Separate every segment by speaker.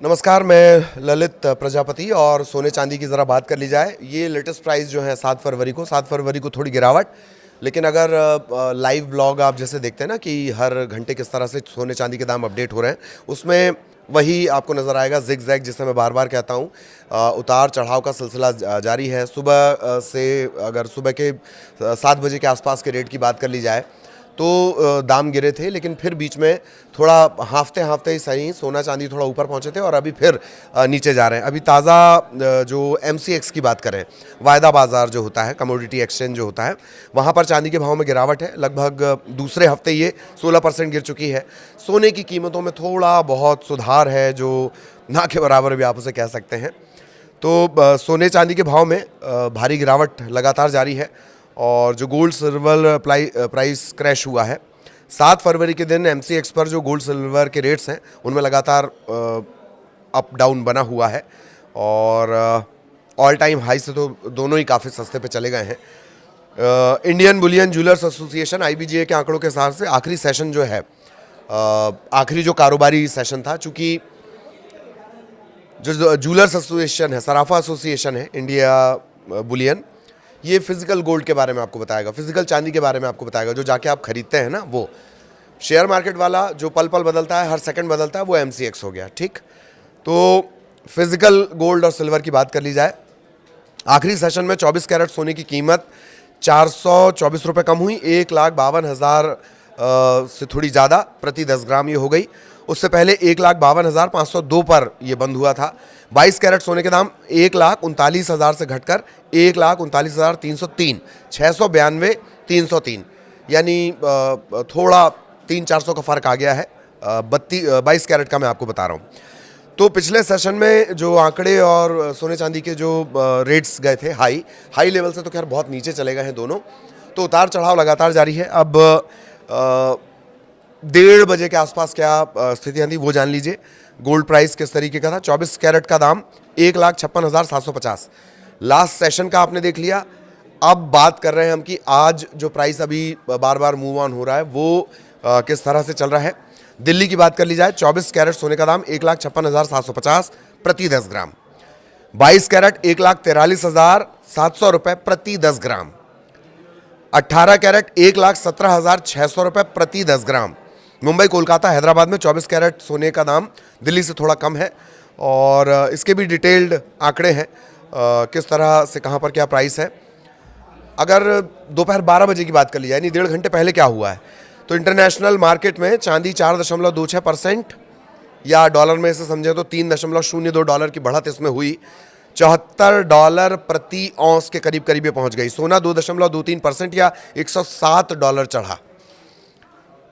Speaker 1: नमस्कार, मैं ललित प्रजापति। और सोने चांदी की ज़रा बात कर ली जाए। ये लेटेस्ट प्राइस जो है 7 फरवरी को थोड़ी गिरावट, लेकिन अगर लाइव ब्लॉग आप जैसे देखते हैं ना कि हर घंटे किस तरह से सोने चांदी के दाम अपडेट हो रहे हैं, उसमें वही आपको नज़र आएगा जिग जैग, जिसे मैं बार बार कहता हूँ। उतार चढ़ाव का सिलसिला जारी है। सुबह से अगर सुबह के 7 बजे के आसपास के रेट की बात कर ली जाए तो दाम गिरे थे, लेकिन फिर बीच में थोड़ा हाफते हाफते ही सही सोना चांदी थोड़ा ऊपर पहुंचे थे और अभी फिर नीचे जा रहे हैं। अभी ताज़ा जो MCX की बात करें, वायदा बाज़ार जो होता है, कमोडिटी एक्सचेंज जो होता है, वहां पर चांदी के भाव में गिरावट है। लगभग दूसरे हफ्ते ये 16% गिर चुकी है। सोने की कीमतों में थोड़ा बहुत सुधार है, जो ना के बराबर भी आप उसे कह सकते हैं। तो सोने चांदी के भाव में भारी गिरावट लगातार जारी है। और जो गोल्ड सिल्वर प्राइस क्रैश हुआ है 7 फरवरी के दिन, MCX पर जो गोल्ड सिल्वर के रेट्स हैं उनमें लगातार अप डाउन बना हुआ है। और ऑल टाइम हाई से तो दोनों ही काफ़ी सस्ते पे चले गए हैं। Indian Boolean jewellers association IBGA के आंकड़ों के हिसाब से आखिरी सेशन जो है, आखिरी जो कारोबारी सेशन था, चूँकि जो ज्वेलर्स एसोसिएशन है, सराफा एसोसिएशन है इंडिया बुलियन, ये फिजिकल गोल्ड के बारे में आपको बताएगा, फिजिकल चांदी के बारे में आपको बताएगा, जो जाके आप खरीदते हैं ना। वो शेयर मार्केट वाला जो पल पल बदलता है, हर सेकंड बदलता है, वो MCX हो गया। ठीक, तो फिजिकल गोल्ड और सिल्वर की बात कर ली जाए, आखिरी सेशन में 24 कैरेट सोने की कीमत 424 रुपये कम हुई, 1,52,000 से थोड़ी ज़्यादा प्रति 10 ग्राम ये हो गई। उससे पहले 1,52,502 पर यह बंद हुआ था। 22 कैरेट सोने के दाम 1,39,000 से घटकर 1,39,303, 692,303, यानी थोड़ा 300-400 का फ़र्क आ गया है। 22 कैरेट का मैं आपको बता रहा हूँ। तो पिछले सेशन में जो आंकड़े और सोने चांदी के जो रेट्स गए थे हाई लेवल से, तो खैर बहुत नीचे चले गए हैं दोनों। तो उतार चढ़ाव लगातार जारी है। अब 1:30 बजे के आसपास क्या स्थितियाँ थी वो जान लीजिए। गोल्ड प्राइस किस तरीके का था। 24 कैरेट का दाम 1,56,750, लास्ट सेशन का आपने देख लिया। अब बात कर रहे हैं हम कि आज जो प्राइस अभी बार बार मूव ऑन हो रहा है वो किस तरह से चल रहा है। दिल्ली की बात कर ली जाए, 24 कैरेट सोने का दाम 1,56,750 प्रति 10 ग्राम। 22 कैरेट 1,43,700 रुपये प्रति 10 ग्राम। 18 कैरेट 1,17,600 रुपये प्रति 10 ग्राम। मुंबई, कोलकाता, हैदराबाद में 24 कैरेट सोने का दाम दिल्ली से थोड़ा कम है। और इसके भी डिटेल्ड आंकड़े हैं, किस तरह से कहाँ पर क्या प्राइस है। अगर दोपहर 12 बजे की बात कर ली जाए, यानी 1.5 घंटे पहले क्या हुआ है, तो इंटरनेशनल मार्केट में चांदी 4.26% या डॉलर में इसे समझे तो $3.02 की बढ़त इसमें हुई। $74 प्रति औंस के करीब करीब ये पहुंच गई। सोना 2.23% या $107 चढ़ा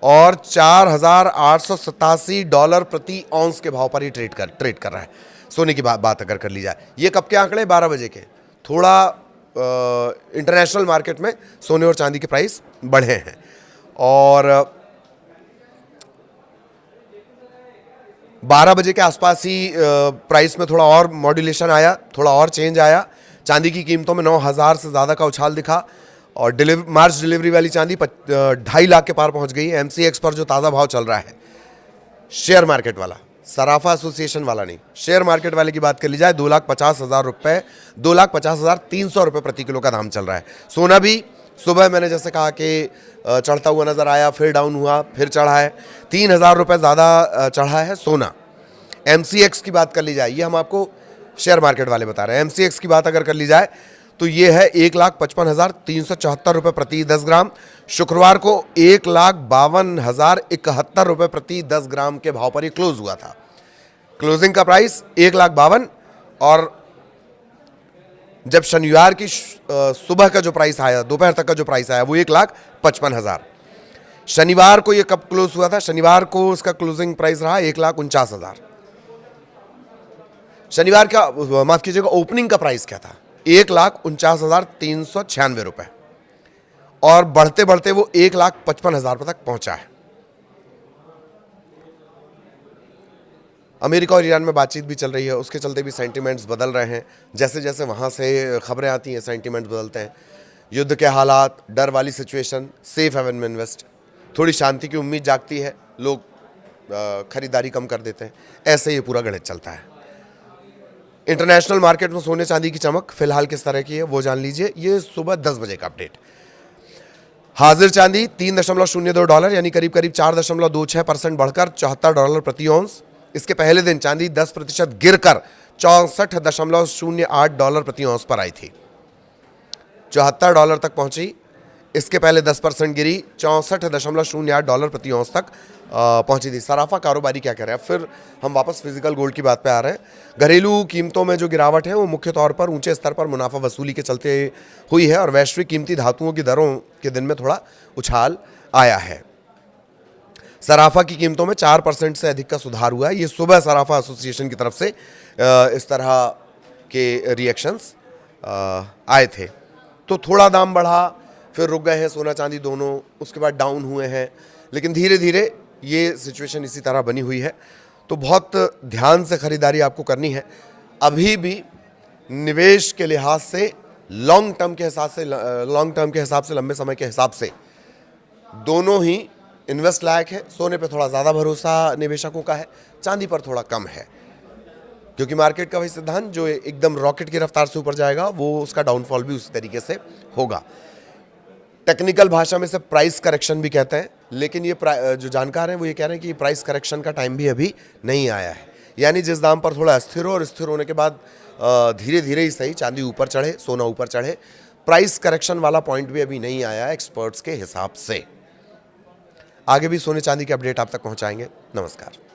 Speaker 1: और $4,887 प्रति औंस के भाव पर ही ट्रेड कर रहा है। सोने की बात अगर कर ली जाए, ये कब के आंकड़े, 12 बजे के। थोड़ा इंटरनेशनल मार्केट में सोने और चांदी के प्राइस बढ़े हैं। और 12 बजे के आसपास ही प्राइस में थोड़ा और मॉड्यूलेशन आया, थोड़ा और चेंज आया। चांदी की कीमतों में 9,000 से ज़्यादा का उछाल दिखा और मार्च डिलीवरी वाली चांदी 2.5 लाख के पार पहुंच गई। MCX पर जो ताज़ा भाव चल रहा है, शेयर मार्केट वाला, सराफा एसोसिएशन वाला नहीं, शेयर मार्केट वाले की बात कर ली जाए, 2,50,000 रुपये, 2,50,300 रुपये प्रति किलो का दाम चल रहा है। सोना भी सुबह मैंने जैसे कहा कि चढ़ता हुआ नज़र आया, फिर डाउन हुआ, फिर चढ़ा है। 3,000 रुपये ज़्यादा चढ़ा है सोना। MCX की बात कर ली जाए, ये हम आपको शेयर मार्केट वाले बता रहे हैं। MCX की बात अगर कर ली जाए तो ये है 1,55,374 रुपये प्रति 10 ग्राम। शुक्रवार को 1,52,071 रुपये प्रति 10 ग्राम के भाव पर ये क्लोज हुआ था। क्लोजिंग का प्राइस 1,52,000। और जब शनिवार की सुबह का जो प्राइस आया, दोपहर तक का जो प्राइस आया, वो 1,55,000। शनिवार को ये कब क्लोज हुआ था, शनिवार को उसका क्लोजिंग प्राइस रहा 1,49,000। शनिवार का, माफ कीजिएगा, ओपनिंग का प्राइस क्या था, 1,49,396 रुपये। और बढ़ते बढ़ते वो 1,55,000 तक पहुंचा है। अमेरिका और ईरान में बातचीत भी चल रही है, उसके चलते भी सेंटिमेंट्स बदल रहे हैं। जैसे जैसे वहाँ से खबरें आती हैं, सेंटिमेंट्स बदलते हैं। युद्ध के हालात, डर वाली सिचुएशन, सेफ हेवन में इन्वेस्ट, थोड़ी शांति की उम्मीद जागती है, लोग खरीदारी कम कर देते हैं। ऐसे ये पूरा गणित चलता है। इंटरनेशनल मार्केट में सोने चांदी की चमक फिलहाल किस तरह की है वो जान लीजिए। ये सुबह 10 बजे का अपडेट। हाजिर चांदी $3.02 यानी करीब करीब 4.26% बढ़कर $74 प्रति औंस। इसके पहले दिन चांदी 10% गिरकर $64.08 प्रति औंस पर आई थी, $74 तक पहुंची। इसके पहले 10% गिरी, $64.08 प्रति औंस तक पहुंची थी। सराफा कारोबारी क्या कर रहे हैं? अब फिर हम वापस फिजिकल गोल्ड की बात पे आ रहे हैं। घरेलू कीमतों में जो गिरावट है वो मुख्य तौर पर ऊंचे स्तर पर मुनाफा वसूली के चलते हुई है और वैश्विक कीमती धातुओं की दरों के दिन में थोड़ा उछाल आया है। सराफा की कीमतों में 4% से अधिक का सुधार हुआ है। ये सुबह सराफा एसोसिएशन की तरफ से इस तरह के रिएक्शंस आए थे। तो थोड़ा दाम बढ़ा, फिर रुक गए हैं सोना चांदी दोनों, उसके बाद डाउन हुए हैं, लेकिन धीरे धीरे ये सिचुएशन इसी तरह बनी हुई है। तो बहुत ध्यान से खरीदारी आपको करनी है। अभी भी निवेश के लिहाज से लॉन्ग टर्म के हिसाब से लंबे समय के हिसाब से दोनों ही इन्वेस्ट लायक है। सोने पे थोड़ा ज़्यादा भरोसा निवेशकों का है, चांदी पर थोड़ा कम है, क्योंकि मार्केट का वही सिद्धांत जो एकदम रॉकेट की रफ्तार से ऊपर जाएगा वो उसका डाउनफॉल भी उसी तरीके से होगा। टेक्निकल भाषा में से प्राइस करेक्शन भी कहते हैं, लेकिन ये जो जानकार हैं वो ये कह रहे हैं कि प्राइस करेक्शन का टाइम भी अभी नहीं आया है। यानी जिस दाम पर थोड़ा अस्थिर हो और स्थिर होने के बाद धीरे धीरे ही सही चांदी ऊपर चढ़े, सोना ऊपर चढ़े, प्राइस करेक्शन वाला पॉइंट भी अभी नहीं आया एक्सपर्ट्स के हिसाब से। आगे भी सोने चांदी के अपडेट आप तक पहुंचाएंगे। नमस्कार।